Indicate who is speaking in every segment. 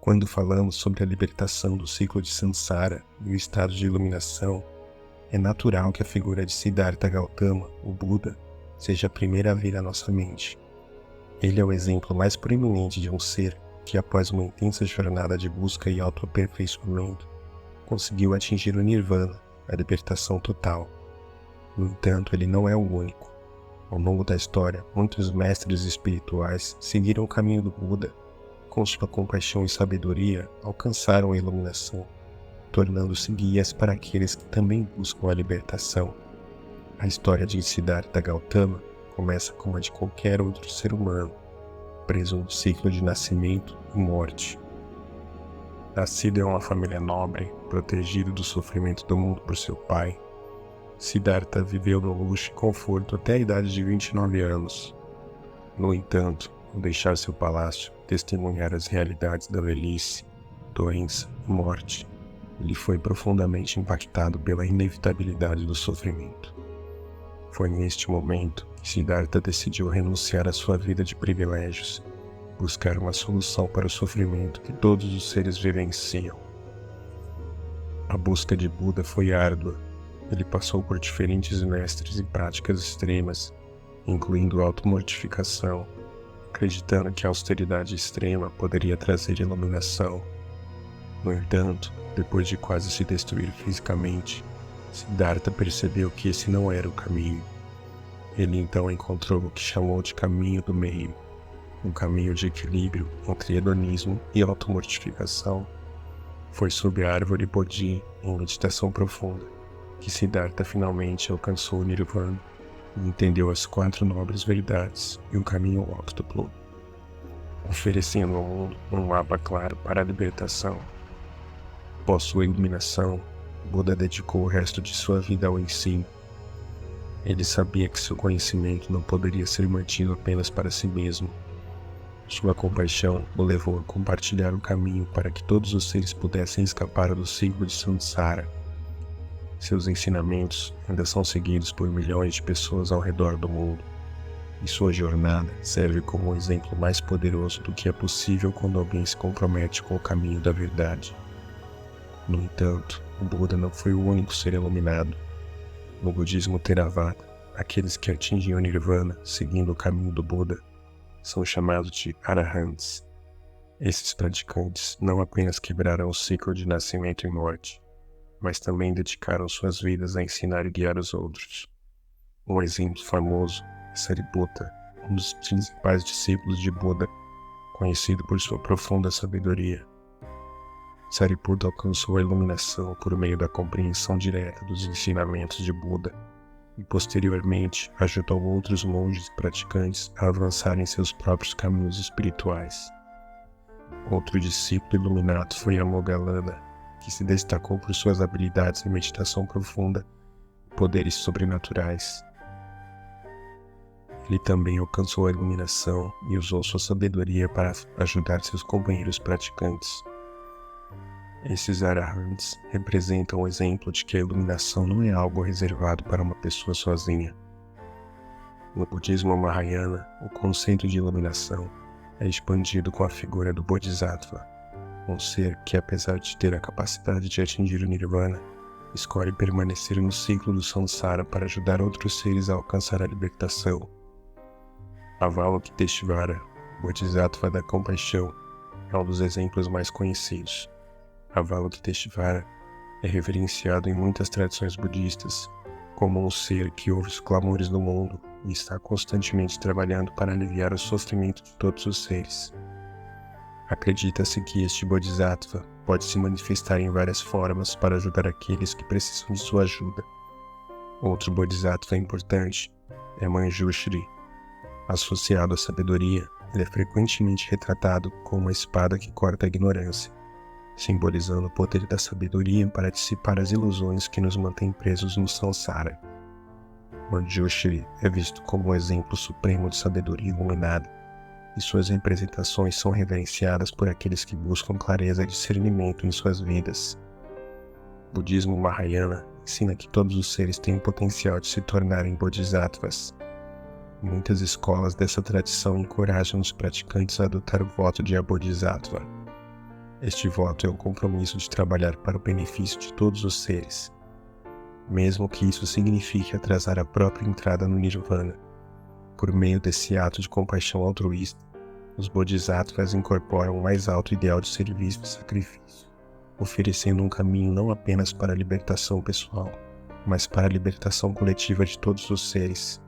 Speaker 1: Quando falamos sobre a libertação do ciclo de Samsara e o estado de iluminação, é natural que a figura de Siddhartha Gautama, o Buda, seja a primeira a vir à nossa mente. Ele é o exemplo mais proeminente de um ser que, após uma intensa jornada de busca e autoaperfeiçoamento, conseguiu atingir o Nirvana, a libertação total. No entanto, ele não é o único. Ao longo da história, muitos mestres espirituais seguiram o caminho do Buda. Com sua compaixão e sabedoria, alcançaram a iluminação, tornando-se guias para aqueles que também buscam a libertação. A história de Siddhartha Gautama começa como a de qualquer outro ser humano, preso no ciclo de nascimento e morte. Nascido em uma família nobre, protegido do sofrimento do mundo por seu pai, Siddhartha viveu no luxo e conforto até a idade de 29 anos. No entanto, ao deixar seu palácio, testemunhar as realidades da velhice, doença e morte, ele foi profundamente impactado pela inevitabilidade do sofrimento. Foi neste momento que Siddhartha decidiu renunciar à sua vida de privilégios, buscar uma solução para o sofrimento que todos os seres vivenciam. A busca de Buda foi árdua. Ele passou por diferentes mestres e práticas extremas, incluindo automortificação, acreditando que a austeridade extrema poderia trazer iluminação. No entanto, depois de quase se destruir fisicamente, Siddhartha percebeu que esse não era o caminho. Ele então encontrou o que chamou de caminho do meio, um caminho de equilíbrio entre hedonismo e automortificação. Foi sob a árvore Bodhi, em meditação profunda, que Siddhartha finalmente alcançou o Nirvana e entendeu as 4 nobres verdades e o caminho óctuplo, oferecendo ao mundo um mapa claro para a libertação. Após sua iluminação, Buda dedicou o resto de sua vida ao ensino. Ele sabia que seu conhecimento não poderia ser mantido apenas para si mesmo. Sua compaixão o levou a compartilhar o caminho para que todos os seres pudessem escapar do ciclo de Samsara. Seus ensinamentos ainda são seguidos por milhões de pessoas ao redor do mundo, e sua jornada serve como um exemplo mais poderoso do que é possível quando alguém se compromete com o caminho da verdade. No entanto, o Buda não foi o único ser iluminado. No budismo Theravada, aqueles que atingem o Nirvana seguindo o caminho do Buda são chamados de Arahants. Esses praticantes não apenas quebraram o ciclo de nascimento e morte, mas também dedicaram suas vidas a ensinar e guiar os outros. Um exemplo famoso é Sariputta, um dos principais discípulos de Buda, conhecido por sua profunda sabedoria. Sariputta alcançou a iluminação por meio da compreensão direta dos ensinamentos de Buda e posteriormente ajudou outros monges e praticantes a avançarem seus próprios caminhos espirituais. Outro discípulo iluminado foi Amoggallana, que se destacou por suas habilidades em meditação profunda e poderes sobrenaturais. Ele também alcançou a iluminação e usou sua sabedoria para ajudar seus companheiros praticantes. Esses Arahants representam o exemplo de que a iluminação não é algo reservado para uma pessoa sozinha. No budismo Mahayana, o conceito de iluminação é expandido com a figura do Bodhisattva, um ser que, apesar de ter a capacidade de atingir o Nirvana, escolhe permanecer no ciclo do Samsara para ajudar outros seres a alcançar a libertação. Avalokiteshvara, Bodhisattva da compaixão, é um dos exemplos mais conhecidos. Avalokiteshvara é reverenciado em muitas tradições budistas como um ser que ouve os clamores do mundo e está constantemente trabalhando para aliviar o sofrimento de todos os seres. Acredita-se que este Bodhisattva pode se manifestar em várias formas para ajudar aqueles que precisam de sua ajuda. Outro Bodhisattva importante é Manjushri. Associado à sabedoria, ele é frequentemente retratado como uma espada que corta a ignorância, simbolizando o poder da sabedoria para dissipar as ilusões que nos mantêm presos no Samsara. Manjushri é visto como um exemplo supremo de sabedoria iluminada, e suas representações são reverenciadas por aqueles que buscam clareza e discernimento em suas vidas. O budismo Mahayana ensina que todos os seres têm o potencial de se tornarem bodhisattvas. Muitas escolas dessa tradição encorajam os praticantes a adotar o voto de Abodhisattva. Este voto é o compromisso de trabalhar para o benefício de todos os seres, mesmo que isso signifique atrasar a própria entrada no Nirvana. Por meio desse ato de compaixão altruísta, os Bodhisattvas incorporam o mais alto ideal de serviço e sacrifício, oferecendo um caminho não apenas para a libertação pessoal, mas para a libertação coletiva de todos os seres.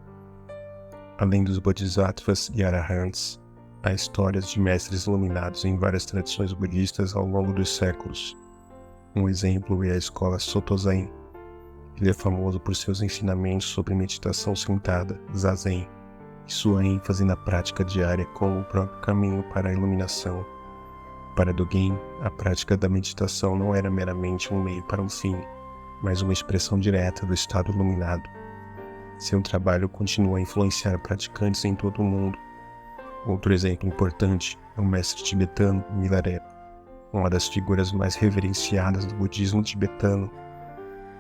Speaker 1: Além dos Bodhisattvas e Arahants, há histórias de mestres iluminados em várias tradições budistas ao longo dos séculos. Um exemplo é a escola Soto Zen. Ele é famoso por seus ensinamentos sobre meditação sentada, Zazen, e sua ênfase na prática diária como o próprio caminho para a iluminação. Para Dogen, a prática da meditação não era meramente um meio para um fim, mas uma expressão direta do estado iluminado. Seu trabalho continua a influenciar praticantes em todo o mundo. Outro exemplo importante é o mestre tibetano Milarepa, uma das figuras mais reverenciadas do budismo tibetano.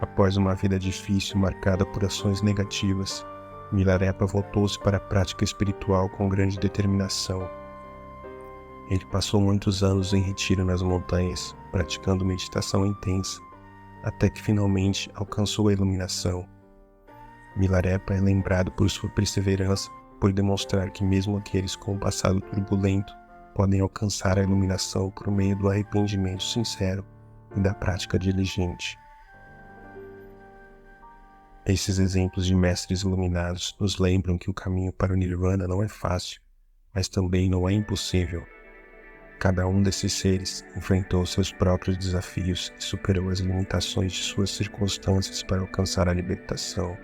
Speaker 1: Após uma vida difícil marcada por ações negativas, Milarepa voltou-se para a prática espiritual com grande determinação. Ele passou muitos anos em retiro nas montanhas, praticando meditação intensa, até que finalmente alcançou a iluminação. Milarepa é lembrado por sua perseverança, por demonstrar que mesmo aqueles com um passado turbulento podem alcançar a iluminação por meio do arrependimento sincero e da prática diligente. Esses exemplos de mestres iluminados nos lembram que o caminho para o Nirvana não é fácil, mas também não é impossível. Cada um desses seres enfrentou seus próprios desafios e superou as limitações de suas circunstâncias para alcançar a libertação.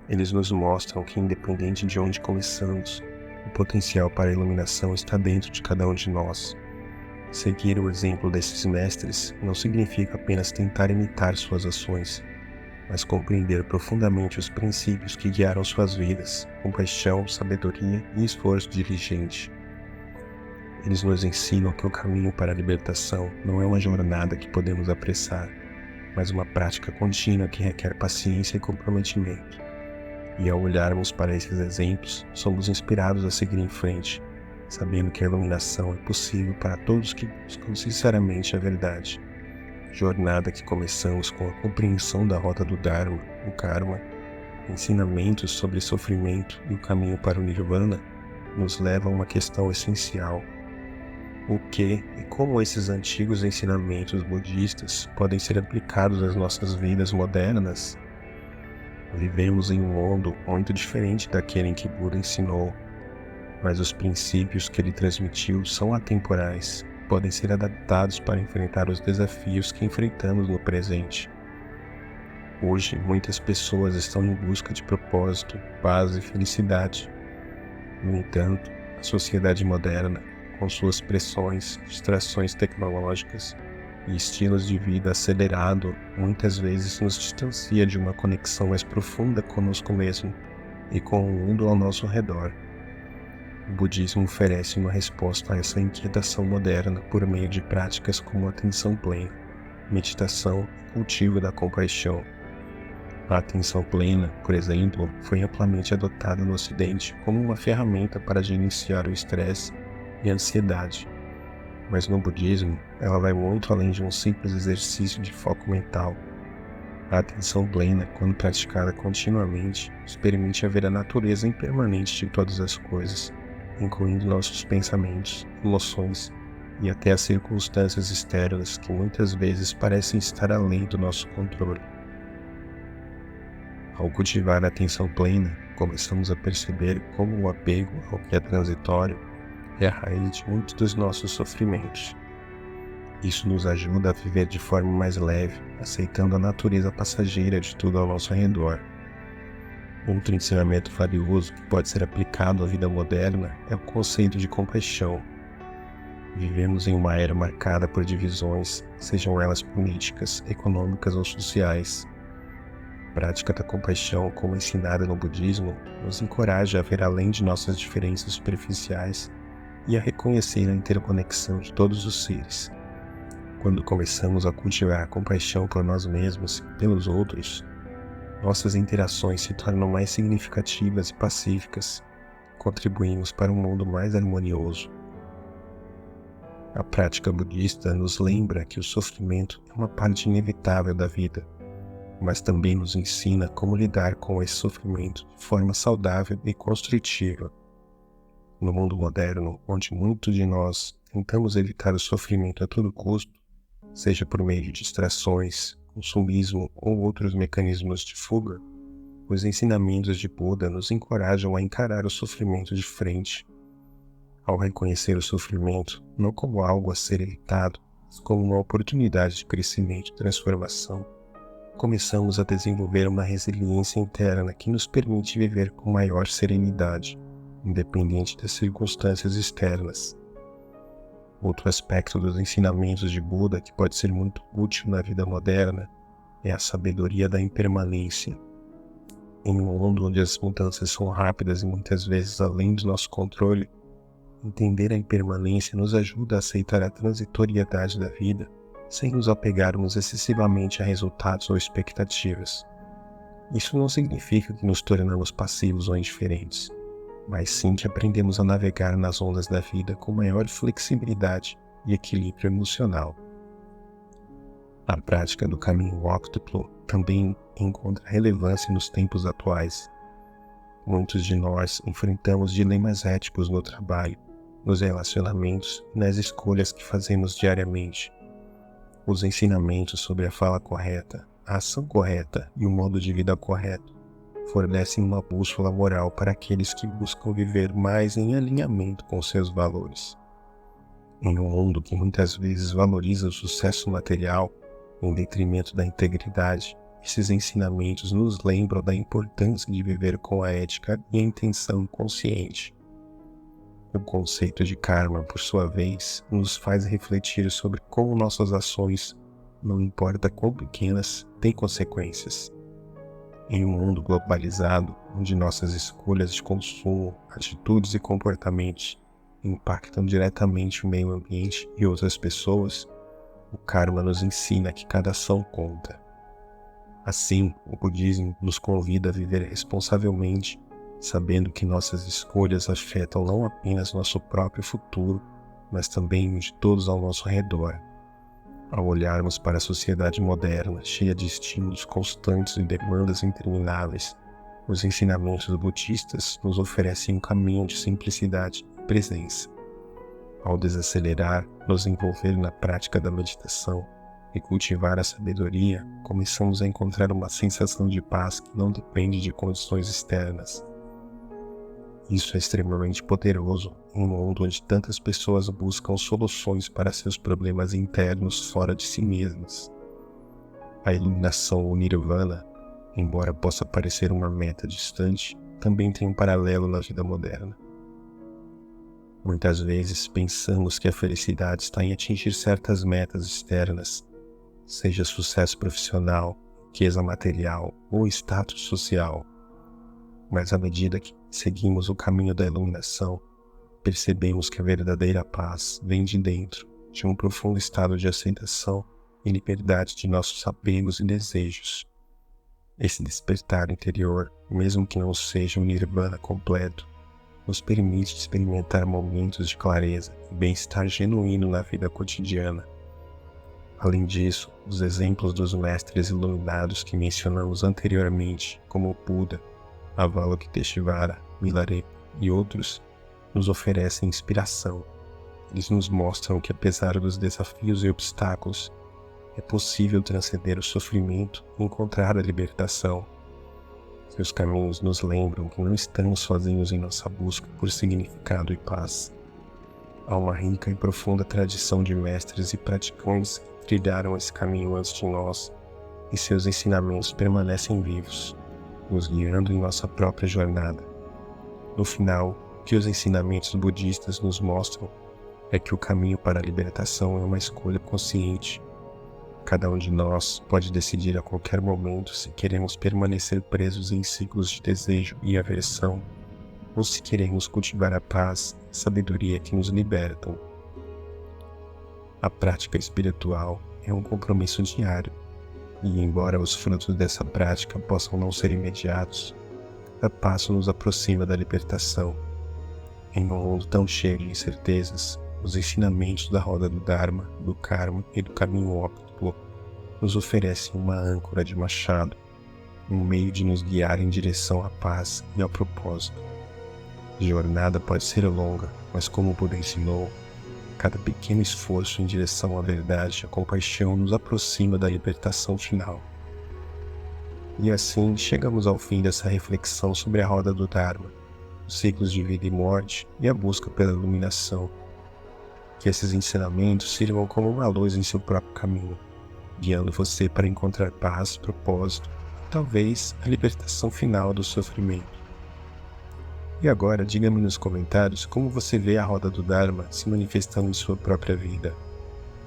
Speaker 1: Eles nos mostram que, independente de onde começamos, o potencial para a iluminação está dentro de cada um de nós. Seguir o exemplo desses mestres não significa apenas tentar imitar suas ações, mas compreender profundamente os princípios que guiaram suas vidas, compaixão, sabedoria e esforço diligente. Eles nos ensinam que o caminho para a libertação não é uma jornada que podemos apressar, mas uma prática contínua que requer paciência e comprometimento. E ao olharmos para esses exemplos, somos inspirados a seguir em frente, sabendo que a iluminação é possível para todos que buscam sinceramente a verdade. Jornada que começamos com a compreensão da rota do Dharma, o Karma, ensinamentos sobre sofrimento e o caminho para o Nirvana, nos leva a uma questão essencial. O que e como esses antigos ensinamentos budistas podem ser aplicados às nossas vidas modernas? Vivemos em um mundo muito diferente daquele em que Buda ensinou, mas os princípios que ele transmitiu são atemporais, podem ser adaptados para enfrentar os desafios que enfrentamos no presente. Hoje, muitas pessoas estão em busca de propósito, paz e felicidade. No entanto, a sociedade moderna, com suas pressões, distrações tecnológicas e estilos de vida acelerado, muitas vezes nos distancia de uma conexão mais profunda conosco mesmo e com o mundo ao nosso redor. O budismo oferece uma resposta a essa inquietação moderna por meio de práticas como atenção plena, meditação e cultivo da compaixão. A atenção plena, por exemplo, foi amplamente adotada no Ocidente como uma ferramenta para gerenciar o estresse e a ansiedade. Mas no budismo, ela vai muito além de um simples exercício de foco mental. A atenção plena, quando praticada continuamente, nos permite ver a natureza impermanente de todas as coisas, incluindo nossos pensamentos, emoções e até as circunstâncias externas que muitas vezes parecem estar além do nosso controle. Ao cultivar a atenção plena, começamos a perceber como o apego ao que é transitório é a raiz de muitos dos nossos sofrimentos. Isso nos ajuda a viver de forma mais leve, aceitando a natureza passageira de tudo ao nosso redor. Outro ensinamento valioso que pode ser aplicado à vida moderna é o conceito de compaixão. Vivemos em uma era marcada por divisões, sejam elas políticas, econômicas ou sociais. A prática da compaixão, como ensinada no budismo, nos encoraja a ver além de nossas diferenças superficiais e a reconhecer a interconexão de todos os seres. Quando começamos a cultivar a compaixão por nós mesmos e pelos outros, nossas interações se tornam mais significativas e pacíficas, contribuímos para um mundo mais harmonioso. A prática budista nos lembra que o sofrimento é uma parte inevitável da vida, mas também nos ensina como lidar com esse sofrimento de forma saudável e construtiva. No mundo moderno, onde muitos de nós tentamos evitar o sofrimento a todo custo, seja por meio de distrações, consumismo ou outros mecanismos de fuga, os ensinamentos de Buda nos encorajam a encarar o sofrimento de frente. Ao reconhecer o sofrimento não como algo a ser evitado, mas como uma oportunidade de crescimento e transformação, começamos a desenvolver uma resiliência interna que nos permite viver com maior serenidade, independente das circunstâncias externas. Outro aspecto dos ensinamentos de Buda que pode ser muito útil na vida moderna é a sabedoria da impermanência. Em um mundo onde as mudanças são rápidas e muitas vezes além do nosso controle, entender a impermanência nos ajuda a aceitar a transitoriedade da vida sem nos apegarmos excessivamente a resultados ou expectativas. Isso não significa que nos tornamos passivos ou indiferentes, mas sim que aprendemos a navegar nas ondas da vida com maior flexibilidade e equilíbrio emocional. A prática do caminho óctuplo também encontra relevância nos tempos atuais. Muitos de nós enfrentamos dilemas éticos no trabalho, nos relacionamentos e nas escolhas que fazemos diariamente. Os ensinamentos sobre a fala correta, a ação correta e o modo de vida correto fornecem uma bússola moral para aqueles que buscam viver mais em alinhamento com seus valores. Em um mundo que muitas vezes valoriza o sucesso material em detrimento da integridade, esses ensinamentos nos lembram da importância de viver com a ética e a intenção consciente. O conceito de karma, por sua vez, nos faz refletir sobre como nossas ações, não importa quão pequenas, têm consequências. Em um mundo globalizado, onde nossas escolhas de consumo, atitudes e comportamentos impactam diretamente o meio ambiente e outras pessoas, o karma nos ensina que cada ação conta. Assim, o budismo nos convida a viver responsavelmente, sabendo que nossas escolhas afetam não apenas nosso próprio futuro, mas também o de todos ao nosso redor. Ao olharmos para a sociedade moderna, cheia de estímulos constantes e demandas intermináveis, os ensinamentos budistas nos oferecem um caminho de simplicidade e presença. Ao desacelerar, nos envolver na prática da meditação e cultivar a sabedoria, começamos a encontrar uma sensação de paz que não depende de condições externas. Isso é extremamente poderoso em um mundo onde tantas pessoas buscam soluções para seus problemas internos fora de si mesmas. A iluminação ou nirvana, embora possa parecer uma meta distante, também tem um paralelo na vida moderna. Muitas vezes pensamos que a felicidade está em atingir certas metas externas, seja sucesso profissional, riqueza material ou status social. Mas à medida que seguimos o caminho da iluminação, percebemos que a verdadeira paz vem de dentro, de um profundo estado de aceitação e liberdade de nossos apegos e desejos. Esse despertar interior, mesmo que não seja um nirvana completo, nos permite experimentar momentos de clareza e bem-estar genuíno na vida cotidiana. Além disso, os exemplos dos mestres iluminados que mencionamos anteriormente, como Buda, Avalokiteshvara, Milarepa e outros, nos oferecem inspiração. Eles nos mostram que, apesar dos desafios e obstáculos, é possível transcender o sofrimento e encontrar a libertação. Seus caminhos nos lembram que não estamos sozinhos em nossa busca por significado e paz. Há uma rica e profunda tradição de mestres e praticantes que trilharam esse caminho antes de nós, e seus ensinamentos permanecem vivos, nos guiando em nossa própria jornada. No final, o que os ensinamentos budistas nos mostram é que o caminho para a libertação é uma escolha consciente. Cada um de nós pode decidir a qualquer momento se queremos permanecer presos em ciclos de desejo e aversão, ou se queremos cultivar a paz e a sabedoria que nos libertam. A prática espiritual é um compromisso diário, e embora os frutos dessa prática possam não ser imediatos, cada passo nos aproxima da libertação. Em um mundo tão cheio de incertezas, os ensinamentos da roda do Dharma, do Karma e do caminho óptimo nos oferecem uma âncora de machado, um meio de nos guiar em direção à paz e ao propósito. A jornada pode ser longa, mas como o Buda ensinou, cada pequeno esforço em direção à verdade e à compaixão nos aproxima da libertação final. E assim chegamos ao fim dessa reflexão sobre a roda do Dharma, os ciclos de vida e morte e a busca pela iluminação. Que esses ensinamentos sirvam como uma luz em seu próprio caminho, guiando você para encontrar paz, propósito e talvez a libertação final do sofrimento. E agora, diga-me nos comentários como você vê a roda do Dharma se manifestando em sua própria vida.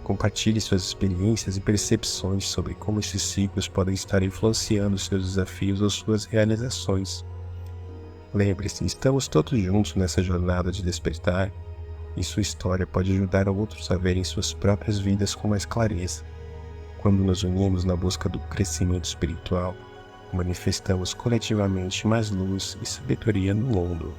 Speaker 1: Compartilhe suas experiências e percepções sobre como esses ciclos podem estar influenciando seus desafios ou suas realizações. Lembre-se, estamos todos juntos nessa jornada de despertar e sua história pode ajudar outros a verem suas próprias vidas com mais clareza. Quando nos unimos na busca do crescimento espiritual, manifestamos coletivamente mais luz e sabedoria no mundo.